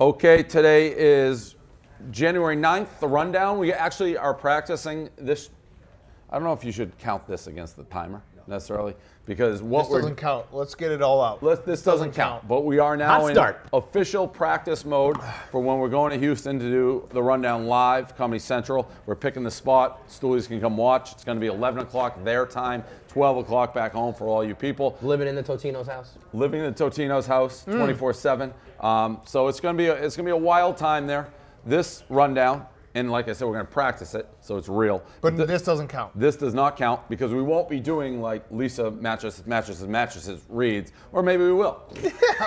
Okay, today is January 9th, the rundown. We actually are practicing this. I don't know if you should count this against the timer necessarily, because this doesn't count. Let's get it all out. This doesn't count, but we are now in official practice mode for when we're going to Houston to do the rundown live, Comedy Central. We're picking the spot. Stoolies can come watch. It's going to be 11 o'clock their time, 12 o'clock back home for all you people. Living in the Totino's house? Living in the Totino's house 24/7. So it's going to be a wild time there. This rundown, and like I said, we're going to practice it, so it's real. But this doesn't count. This does not count because we won't be doing like Lisa mattresses reads, or maybe we will.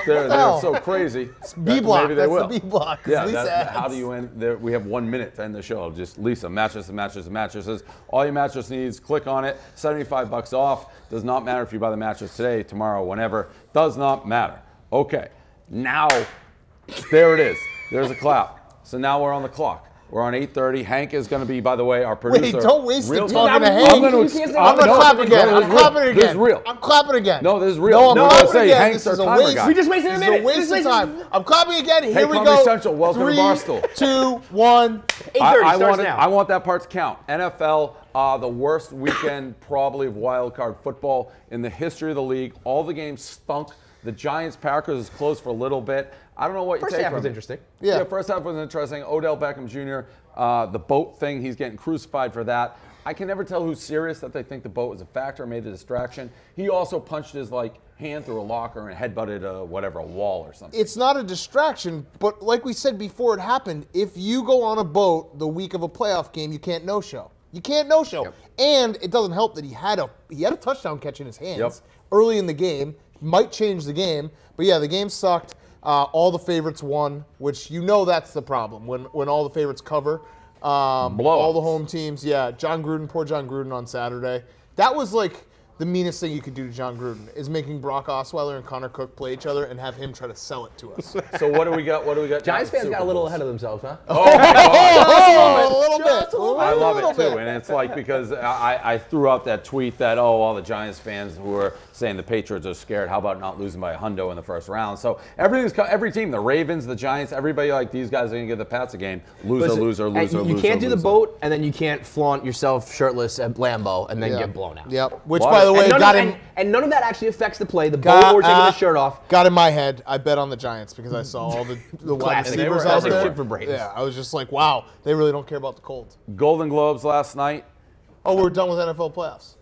They're so crazy. B block. Maybe they will. The B block. Yeah. How do you end? We have 1 minute to end the show. Just Lisa mattresses. All your mattress needs. Click on it. $75 off. Does not matter if you buy the mattress today, tomorrow, whenever. Does not matter. Okay. Now, there it is. There's a clap. So now we're on the clock. We're on 8:30. Hank is going to be, by the way, our producer. Wait, don't waste the talking to I'm Hank. going to clap again. I'm clapping again. This is real. I'm clapping again. No, this is real. No, I'm clapping say again. Hank's our timer guy. We just wasted a minute. This is a waste of time. I'm clapping again. Here we Comedy go. Central, welcome to Barstool. 3, 2, 1. 8:30 starts now. I want that part to count. NFL, the worst weekend probably of wild card football in the history of the league. All the games stunk. The Giants-Packers is closed for a little bit. I don't know what you take from it. First half was interesting. Yeah, first half was interesting. Odell Beckham Jr., the boat thing, he's getting crucified for that. I can never tell who's serious that they think the boat was a factor, made the distraction. He also punched his hand through a locker and headbutted a wall or something. It's not a distraction, but like we said before it happened, if you go on a boat the week of a playoff game, you can't no-show. You can't no-show. Yep. And it doesn't help that he had a touchdown catch in his hands early in the game. Might change the game, but yeah, the game sucked. All the favorites won, which that's the problem when all the favorites cover. All the home teams, yeah. Poor John Gruden on Saturday. That was like the meanest thing you could do to John Gruden is making Brock Osweiler and Connor Cook play each other and have him try to sell it to us. So what do we got? Giants fans got a little ahead of themselves, huh? Oh my God. A little bit. I love it too, and it's like because I threw out that tweet that all the Giants fans who were saying the Patriots are scared. How about not losing by a hundo in the first round? So every team, the Ravens, the Giants, everybody these guys are gonna give the Pats a game. Loser. You can't do the boat, and then you can't flaunt yourself shirtless at Lambeau and then get blown out. Yep. Which, by the way, and none of that actually affects the play. The boat or taking the shirt off. Got in my head. I bet on the Giants because I saw all the wide receivers out there. For Brady. Yeah, I was just like, wow, they really don't care about the Colts. Golden Globes last night. Oh, we're done with NFL playoffs.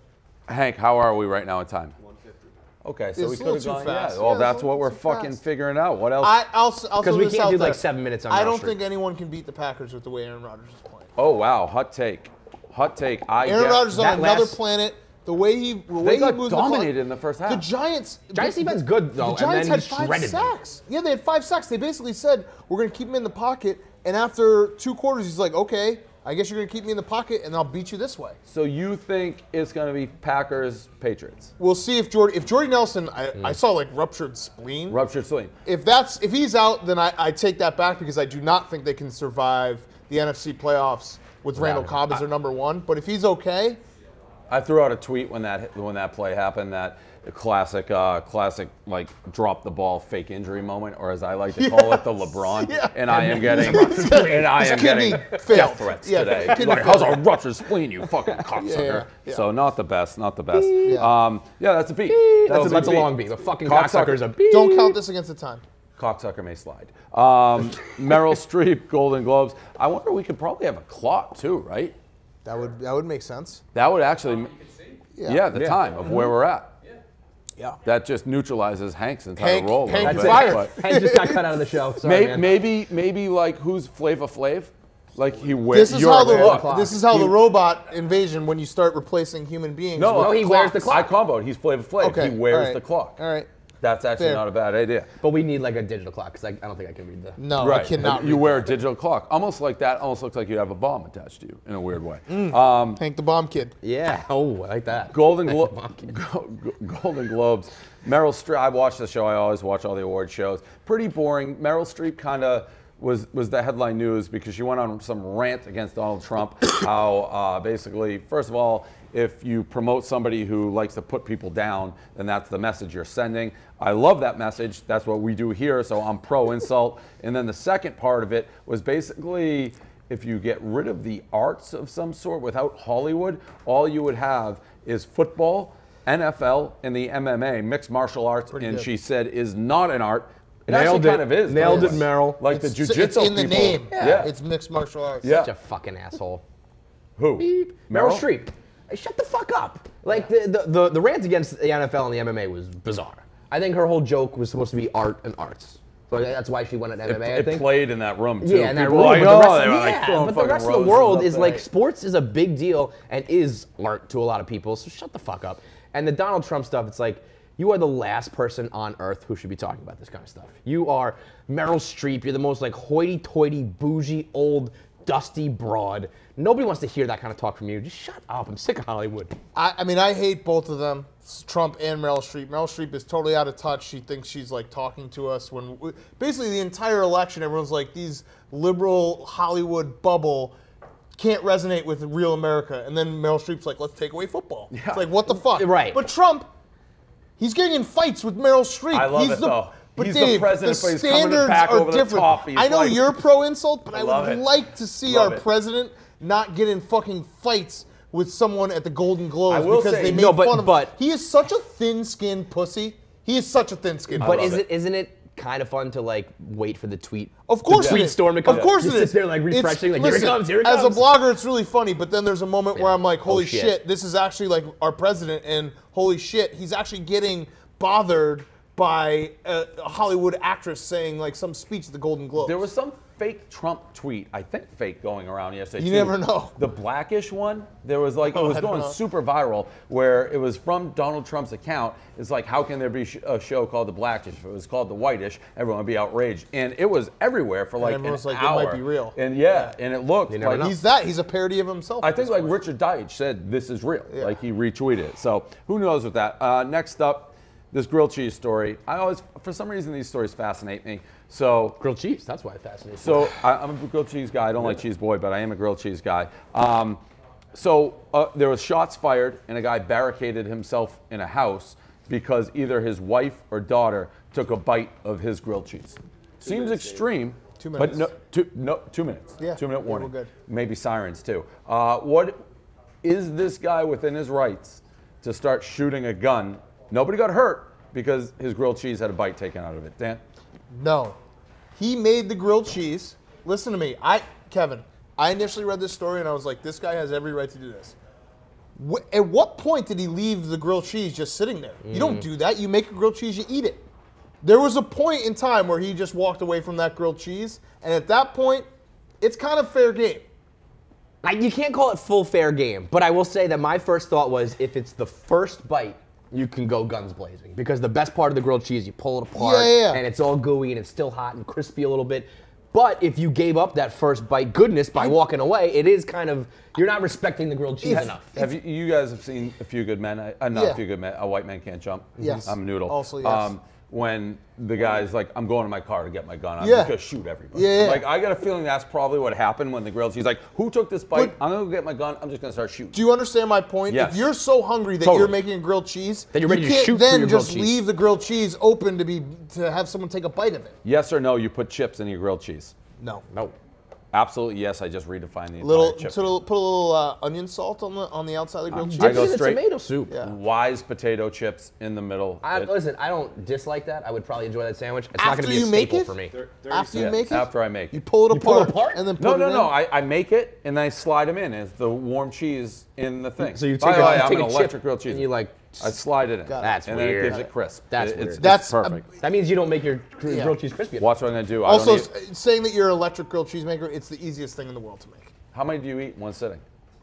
Hank, how are we right now in time? 1:50. Okay, so we could have gone. Fast. Yeah, well, that's what we're fucking figuring out. What else? I'll Because we can't do there. like 7 minutes on I Meryl don't Streep. think anyone can beat the Packers with the way Aaron Rodgers is playing. Oh wow, hot take. Aaron Rodgers is on another planet. The way he moves dominated in the first half. The Giants defense good though. The Giants and then had 5 sacks. Yeah, they had 5 sacks. They basically said we're going to keep him in the pocket, and after 2 quarters, he's like, okay, I guess you're going to keep me in the pocket, and I'll beat you this way. So you think it's going to be Packers Patriots? We'll see if Jordy Nelson. I saw ruptured spleen. Ruptured spleen. If he's out, then I take that back because I do not think they can survive the NFC playoffs with Randall Cobb as their number 1. But if he's okay. I threw out a tweet when that play happened, that classic drop the ball fake injury moment, or as I like to call it, the LeBron. And I am getting death threats today. Like, how's a ruptured spleen, you fucking cocksucker? Yeah. So not the best. Yeah, that's a beat. That's a long beat. The fucking cocksucker's a beat. Don't count this against the time. Cocksucker may slide. Meryl Streep, Golden Globes. I wonder we could probably have a clock too, right? That would make sense. That would actually, the time of where we're at. Yeah. That just neutralizes Hank's entire role. Hank just got cut out of the show. Sorry, maybe like who's Flava Flav? Like he wears. This is how the robot invasion when you start replacing human beings. No, he wears the clock. I comboed. He's Flava Flav. Okay. He wears the clock. All right. That's actually not a bad idea. But we need like a digital clock because I don't think I can read the. No, I cannot. You wear a digital clock, almost like that. Almost looks like you have a bomb attached to you in a weird way. Hank the Bomb Kid. Yeah. Oh, I like that. Golden Globes. Meryl Streep. I watch the show. I always watch all the award shows. Pretty boring. Meryl Streep kind of was the headline news because she went on some rant against Donald Trump. How basically, first of all, if you promote somebody who likes to put people down, then that's the message you're sending. I love that message. That's what we do here, so I'm pro-insult. And then the second part of it was basically, if you get rid of the arts of some sort without Hollywood, all you would have is football, NFL, and the MMA, mixed martial arts, and she said is not an art. It actually kind of is. Nailed it, Meryl. Like the jiu-jitsu It's in the people. name. Yeah. It's mixed martial arts. Yeah. Such a fucking asshole. Who? Beep. Meryl Streep. Hey, shut the fuck up. Like, the rant against the NFL and the MMA was bizarre. I think her whole joke was supposed to be art and arts. So that's why she went at MMA, I think. It played in that room, too. Yeah, in that People room. were like, But the rest of the world is like, sports is a big deal and is art to a lot of people, so shut the fuck up. And the Donald Trump stuff, it's like, you are the last person on earth who should be talking about this kind of stuff. You are Meryl Streep. You're the most like hoity-toity, bougie, old, dusty broad. Nobody wants to hear that kind of talk from you. Just shut up. I'm sick of Hollywood. I mean, I hate both of them, Trump and Meryl Streep. Meryl Streep is totally out of touch. She thinks she's like talking to us when basically the entire election, everyone's like, these liberal Hollywood bubble can't resonate with real America. And then Meryl Streep's like, let's take away football. Yeah. It's like, what the fuck? Right. But Trump, he's getting in fights with Meryl Streep. I love it, though. But he's Dave, the president, but he's coming standards back are over the different. top. He's I know like, you're pro-insult, but I love would it. like to see Love our it. president not get in fucking fights with someone at the Golden Globes I will because say- they made No, fun of him. but- He is such a thin-skinned pussy. He is such a thin-skinned But pussy. isn't it kind of fun to like wait for the tweet? Of course the tweet it is. storm to come. Of course You it sit is. there like refreshing, like Listen, here it comes. As a blogger, it's really funny, but then there's a moment where I'm like, holy shit. shit, this is actually like our president, and holy shit, he's actually getting bothered by a Hollywood actress saying like some speech at the Golden Globes. There was some fake Trump tweet, I think fake, going around yesterday. You too. never know. The Blackish one, there was like, it was I don't going know. super viral, where it was from Donald Trump's account. It's like, how can there be a show called The Blackish? If it was called The Whitish, everyone would be outraged. And it was everywhere for like an everyone's like, it hour. might be real. And yeah, and it looked You never like know. He's a parody of himself. I at think this like point. Richard Deitch said, this is real. Yeah. Like he retweeted it. So who knows with that. Next up, this grilled cheese story. I always, for some reason, these stories fascinate me. So Grilled cheese. That's why it fascinates me. So I'm a grilled cheese guy. I don't like cheese boy, but I am a grilled cheese guy. There was shots fired, and a guy barricaded himself in a house because either his wife or daughter took a bite of his grilled cheese. Seems extreme. 2 minutes. But 2 minutes. Yeah, 2 minute yeah, warning. we're good. Maybe sirens too. What is this guy within his rights to start shooting a gun? Nobody got hurt because his grilled cheese had a bite taken out of it. Dan? No. He made the grilled cheese. Listen to me. Kevin, I initially read this story and I was like, this guy has every right to do this. At what point did he leave the grilled cheese just sitting there? You don't do that. You make a grilled cheese, you eat it. There was a point in time where he just walked away from that grilled cheese, and at that point, it's kind of fair game. You can't call it full fair game, but I will say that my first thought was if it's the first bite, you can go guns blazing. Because the best part of the grilled cheese, you pull it apart, Yeah. and it's all gooey, and it's still hot and crispy a little bit. But if you gave up that first bite goodness by walking away, it is kind of, you're not respecting the grilled cheese enough. Have you guys have seen A Few Good Men? Not Yeah. A Few Good Men. A White Man Can't Jump. Yes. I'm a noodle. Also, yes. When the guy's like, I'm going to my car to get my gun. I'm Yeah. just going to shoot everybody. Yeah. Like, I got a feeling that's probably what happened when the grilled cheese, like, who took this bite? I'm going to get my gun. I'm just going to start shooting. Do you understand my point? Yes. If you're so hungry that Totally. you're making a grilled cheese, Then you're ready you to can't shoot for then your grilled just cheese. leave the grilled cheese open to have someone take a bite of it. Yes or no, you put chips in your grilled cheese? No. No. Absolutely yes. I just redefined the entire chip. Put a little onion salt on the outside of the grilled cheese. I go Dips in straight. tomato soup. Yeah. Wise potato chips in the middle. Listen, I don't dislike that. I would probably enjoy that sandwich. It's After not going to be a you make staple it? for me. After you make it, After I make you it. pull it pull apart, it apart? and then put No, it no, in. no. I make it and then I slide them in as the warm cheese in the thing. So you By take the way, a, I'm take an a electric chip grilled cheese. and you like. I slide it in. Got it. That's and weird. then it gives it crisp. That's It's weird. That's perfect. That means you don't make your grilled cheese crispy enough. Watch what I'm gonna do. Also, I don't eat, saying that you're an electric grilled cheese maker, it's the easiest thing in the world to make. how many do you eat in one sitting?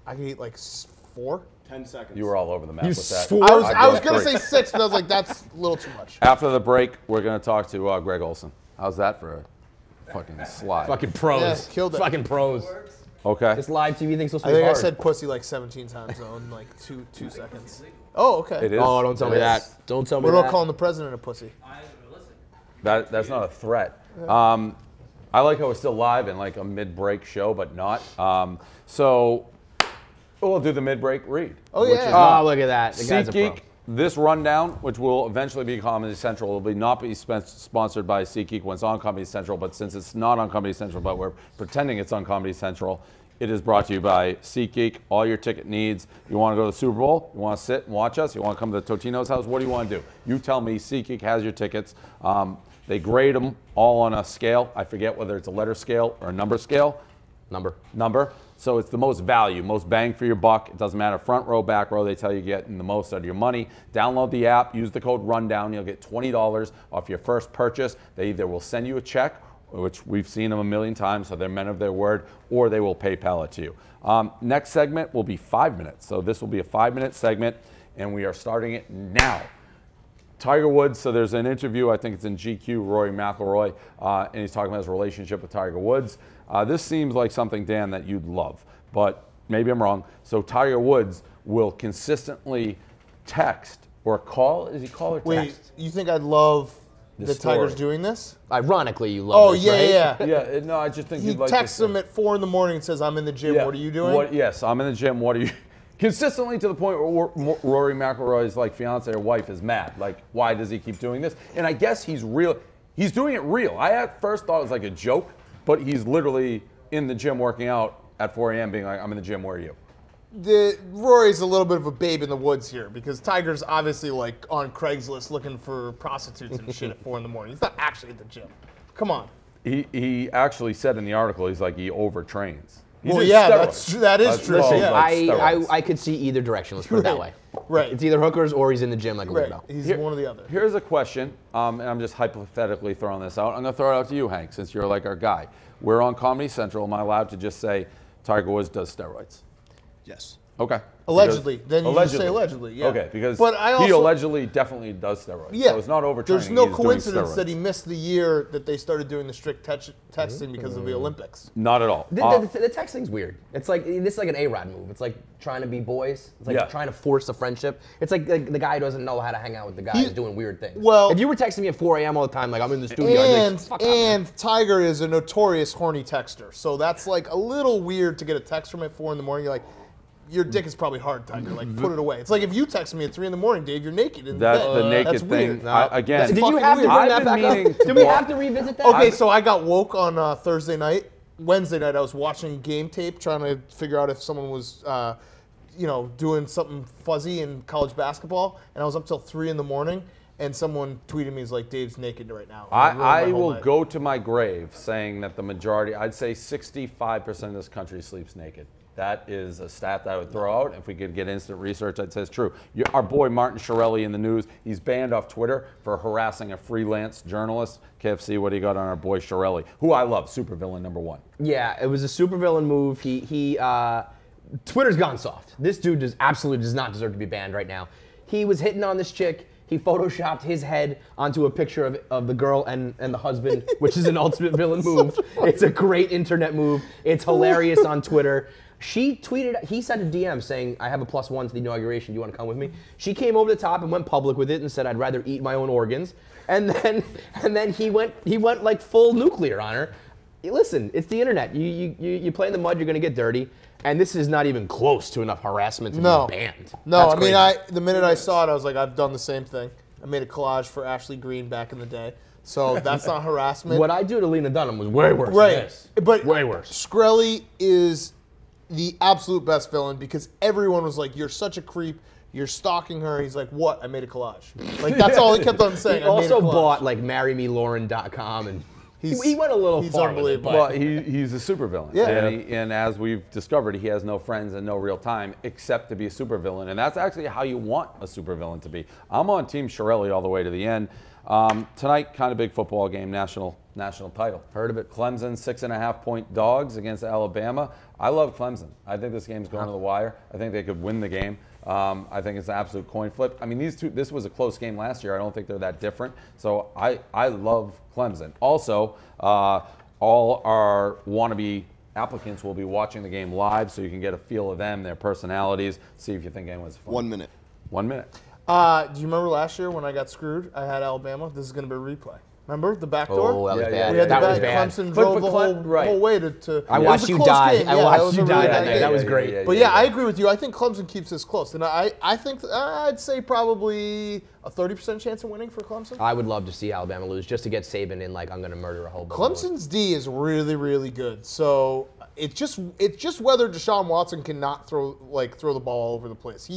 I can eat like 4. 10 seconds. You were all over the map You with that. swore? I was go gonna 3. say 6, but I was like, that's a little too much. After the break, we're gonna talk to Greg Olson. How's that for a fucking slide? Fucking pros. Yeah, killed it. Fucking pros. Okay. This live TV thing's supposed I to be think I hard. said pussy like 17 times though in like two seconds. Oh, okay. It is. Oh, don't tell me It that. is. Don't tell me What that. about calling the president a pussy? That's not a threat. I like how we're still live in like a mid-break show, but not. So we'll do the mid-break read. Oh, yeah. Oh, look at that. The guy's a pro. SeatGeek, this rundown, which will eventually be Comedy Central, will not be sponsored by SeatGeek when it's on Comedy Central, but since it's not on Comedy Central, but we're pretending it's on Comedy Central, it is brought to you by SeatGeek. All your ticket needs. You want to go to the Super Bowl? You want to sit and watch us? You want to come to Totino's house? What do you want to do? You tell me. SeatGeek has your tickets. They grade them all on a scale. I forget whether it's a letter scale or a number scale. Number. So it's the most value, most bang for your buck. It doesn't matter front row, back row. They tell you getting the most out of your money. Download the app. Use the code RUNDOWN. You'll get $20 off your first purchase. They either will send you a check, which we've seen them a million times, so they're men of their word, or they will PayPal it to you. Next segment will be 5 minutes. So this will be a 5-minute segment, and we are starting it now. Tiger Woods, so there's an interview, I think it's in GQ, Rory McIlroy, and he's talking about his relationship with Tiger Woods. This seems like something, Dan, that you'd love, but maybe I'm wrong. So Tiger Woods will consistently text or call. Is he call or text? Wait, you think I'd love This that Tiger's story. doing this? Ironically, you love this, right? Yeah. No, I just think He you'd like texts this. him at 4 in the morning and says, I'm in the gym, what are you doing? Yes, I'm in the gym, what are you... Consistently to the point where Rory McIlroy's like fiance or wife is mad. Like, why does he keep doing this? And I guess he's real. He's doing it real. I at first thought it was like a joke, but he's literally in the gym working out at 4 a.m. being like, I'm in the gym, where are you? Rory's a little bit of a babe in the woods here because Tiger's obviously like on Craigslist looking for prostitutes and shit at 4 in the morning. He's not actually at the gym. Come on. He actually said in the article, he's like, he overtrains. Well, yeah, that is true. Listen, Yeah. I could see either direction. Let's put it that way. Right. It's either hookers or he's in the gym like a Right. weirdo. He's one or the other. Here's a question, and I'm just hypothetically throwing this out. I'm going to throw it out to you, Hank, since you're like our guy. We're on Comedy Central. Am I allowed to just say Tiger Woods does steroids? Yes. Okay. Allegedly. Then you allegedly. just say allegedly, yeah. Okay, because but I also, he allegedly definitely does steroids. Yeah. So it's not overtraining. There's no he's doing coincidence steroids. that he missed the year that they started doing the strict texting because of the Olympics. Not at all. The texting's weird. It's like this is like an A-Rod move. It's like trying to be boys. It's like trying to force a friendship. It's like the guy doesn't know how to hang out with the guy who's doing weird things. Well, if you were texting me at 4 a.m. all the time, like I'm in the studio, I'd be like, fuck off. Tiger is a notorious horny texter, so that's like a little weird to get a text from him at 4 in the morning. You're like, your dick is probably hard, Tiger. Like, put it away. It's like if you text me at 3 in the morning, Dave, you're naked in That's bed. the naked That's thing. weird. Again, Did you have to bring that back up? Did we have to revisit that? Okay, so I got woke on Thursday night. Wednesday night, I was watching game tape, trying to figure out if someone was, doing something fuzzy in college basketball, and I was up till 3 in the morning. And someone tweeted me, he's like, Dave's naked right now. I will go to my grave saying that the majority, I'd say 65% of this country sleeps naked. That is a stat that I would throw out. If we could get instant research, I'd say it's true. Our boy Martin Shkreli in the news, he's banned off Twitter for harassing a freelance journalist. KFC, what do you got on our boy Shkreli, who I love, supervillain #1. Yeah, it was a supervillain move. Twitter's gone soft. This dude absolutely does not deserve to be banned right now. He was hitting on this chick. He photoshopped his head onto a picture of the girl and the husband, which is an ultimate villain move. It's a great internet move. It's hilarious on Twitter. She tweeted, he sent a DM saying, I have a +1 to the inauguration. Do you want to come with me? She came over the top and went public with it and said, I'd rather eat my own organs. And then he went like full nuclear on her. Listen, it's the internet. You play in the mud, you're going to get dirty. And this is not even close to enough harassment to be banned. No, That's crazy. the minute I saw it, I was like, I've done the same thing. I made a collage for Ashley Green back in the day. So that's not harassment. What I do to Lena Dunham was way worse right. than this. But way worse. Shkreli is the absolute best villain because everyone was like, you're such a creep. You're stalking her. He's like, what? I made a collage. Like, that's all he kept on saying. He also bought like marrymelauren.com and he went a little far. Unbelievable. Well, he's a supervillain. Yeah. And as we've discovered, he has no friends and no real time except to be a supervillain. And that's actually how you want a supervillain to be. I'm on Team Shkreli all the way to the end. Tonight, kind of big football game, national title. Heard of it. Clemson, 6.5-point dogs against Alabama. I love Clemson. I think this game's going to the wire. I think they could win the game. I think it's an absolute coin flip. I mean, this was a close game last year. I don't think they're that different. So I love Clemson. Also, all our wannabe applicants will be watching the game live so you can get a feel of them, their personalities, see if you think anyone's fun. 1 minute. 1 minute. Do you remember last year when I got screwed? I had Alabama. This is going to be a replay. Remember the back door? Oh, that was Yeah, bad. We had that the was back. bad. Clemson But drove the right. whole way to. I it watched was a you close die. game. I Yeah, watched that was you a die really that bad night. game. That was great. But yeah, I agree with you. I think Clemson keeps this close, and I think I'd say probably a 30% chance of winning for Clemson. I would love to see Alabama lose just to get Saban in. Like I'm going to murder a whole bunch. Clemson's D is really, really good. So it's just whether Deshaun Watson cannot throw the ball all over the place.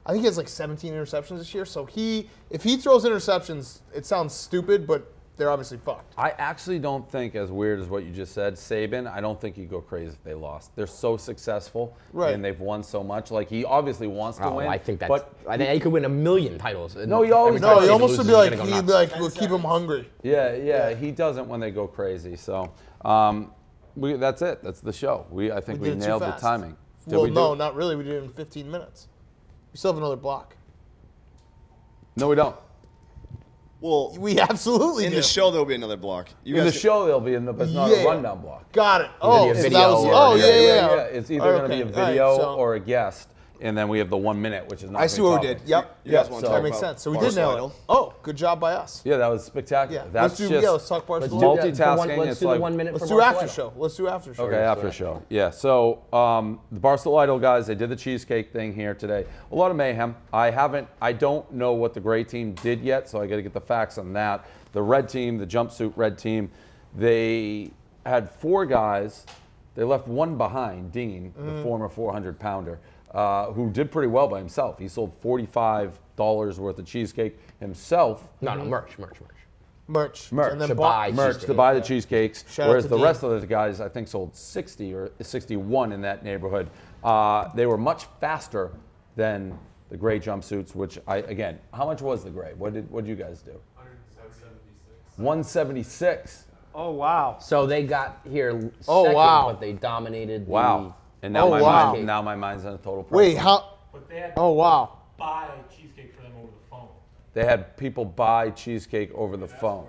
I think he has like 17 interceptions this year. So if he throws interceptions, it sounds stupid, but they're obviously fucked. I actually don't think, as weird as what you just said, Saban, I don't think he'd go crazy if they lost. They're so successful, and they've won so much. Like, he obviously wants to win. I think that's. But I think he could win a million titles. No, he always No, he Saban almost would be like, we'll keep him hungry. Yeah, he doesn't when they go crazy. So that's it. That's the show. I think we nailed the timing. Well, no, not really. We did it in 15 minutes. We still have another block. No, we don't. Well, we absolutely in do. the show there'll be another block. In the show there'll be but it's not a rundown block. Got it. Oh, So video that was, yeah. It's either going to be a video or a guest, and then we have the 1 minute, which is not. I see what we did. Yep. You guys want to That talk makes about sense. So we did nail Barstool? it. Oh, good job by us. Yeah, that was spectacular. Yeah. That's let's talk Barstool. multitasking. Let's do the 1 minute. Let's do after show. Let's do after show. Okay, after show. Yeah. So the Barstool Idol guys, they did the cheesecake thing here today. A lot of mayhem. I don't know what the gray team did yet, so I got to get the facts on that. The red team, the jumpsuit red team, they had 4 guys. They left one behind, Dean, the former 400-pounder, who did pretty well by himself. He sold $45 worth of cheesecake himself. No, merch. And then To buy Merch to buy the cheesecakes, Shout out whereas to the Dean. rest of the guys, I think, sold 60 or 61 in that neighborhood. They were much faster than the gray jumpsuits, which again, how much was the gray? What did you guys do? 176. Oh, wow. So they got here second, but they dominated. Wow. And now now my mind's on a total price. Wait, how? But they had Oh, wow. buy cheesecake for them over the phone. They had people buy cheesecake over the phone.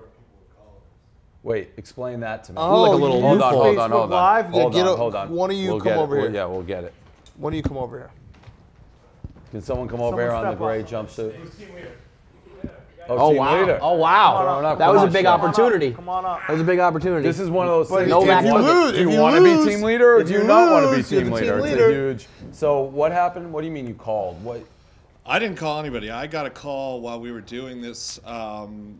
Wait, explain that to me. Oh, like a little hold on, hold on, Facebook hold on. Live? Yeah, Hold on. one of you We'll come get it. over here. Yeah, we'll get it. Why don't you come over here? Can someone come over here on the step gray up. jumpsuit? Oh team wow! leader. Oh wow! That That was a big opportunity. Come on up. That was a big opportunity. This is one of those things. no do back you took it. lose? Do If you you want to be lose- team leader, or if do you you not want to be lose, you're team the leader? team It's leader. a huge. So what happened? What do you mean you called? What? I didn't call anybody. I got a call while we were doing this and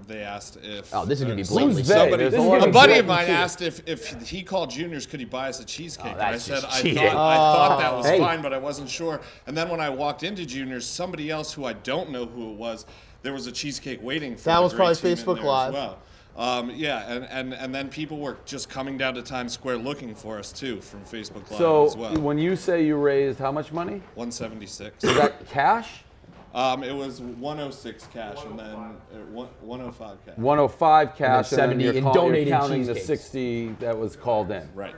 they asked if. Oh, this is gonna be blatantly. Who's they? Somebody, There's a lot a of buddy of blatant mine cheating. asked if he called Juniors, could he buy us a cheesecake? Oh, And I that's said just I cheating. thought that was Hey. fine, but I wasn't sure. And then when I walked into Juniors, somebody else who I don't know who it was, there was a cheesecake waiting for. That the was great probably team in Facebook there Live. As well. And then people were just coming down to Times Square looking for us too from Facebook Live So as well. when you say you raised how much money? 176. Is that cash? It was 106 cash and then 105 cash. 105 cash, and then 70 you're, in you're donated counting the cheesecakes. 60 that was called in. Right.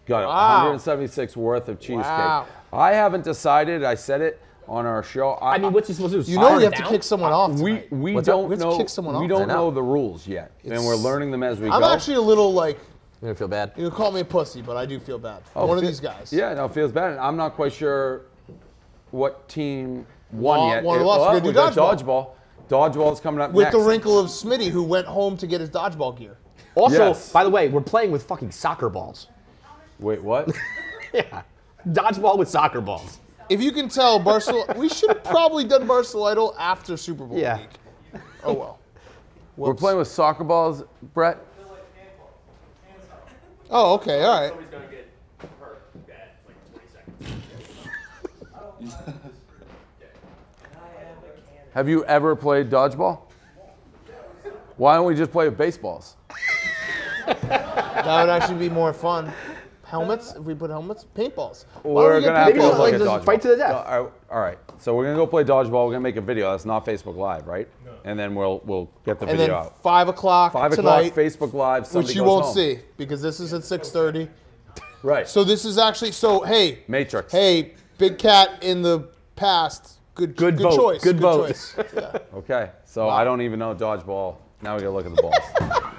Got it. Wow. 176 worth of cheesecake. Wow. I haven't decided. I said it on our show. I mean, what's he supposed to do? You know Slow we have to down? kick someone off we tonight. we What's up? don't We have to know. kick someone We off. don't I know. know the rules yet, and we're learning them as we I'm go. actually a little like, You're gonna feel bad. you can call me a pussy, but I do feel bad. Oh, One of fe- these guys. Yeah, no, it feels bad. And I'm not quite sure what team won yet. One lost. We're gonna we do got dodgeball. Dodgeball's coming up With next. the wrinkle of Smitty, who went home to get his dodgeball gear. Also, Yes. by the way, we're playing with fucking soccer balls. Wait, what? Yeah, dodgeball with soccer balls. If you can tell, Barstool, we should have probably done Barstool Idol after Super Bowl Yeah. week. Oh well. We're Whoops. playing with soccer balls, Brett. Oh, okay, all right. Somebody's gonna get hurt bad, like 20 seconds. Have you ever played dodgeball? Why don't we just play with baseballs? That would actually be more fun. Helmets, if we put helmets, paintballs. Why don't We're we get gonna have to paintballs? go like look at just dodgeball. fight to the death. All right. So we're gonna go play dodgeball. We're gonna make a video. That's not Facebook Live, right? No. And then we'll get the And video then out. 5 o'clock 5 tonight, o'clock, Facebook Live. Somebody which you goes won't home. see because this is at 6:30. Right. So this is actually hey, Matrix. Hey, Big Cat in the past. Good vote. choice. Good vote. choice. Yeah. Okay. So I don't even know dodgeball. Now we gotta look at the balls.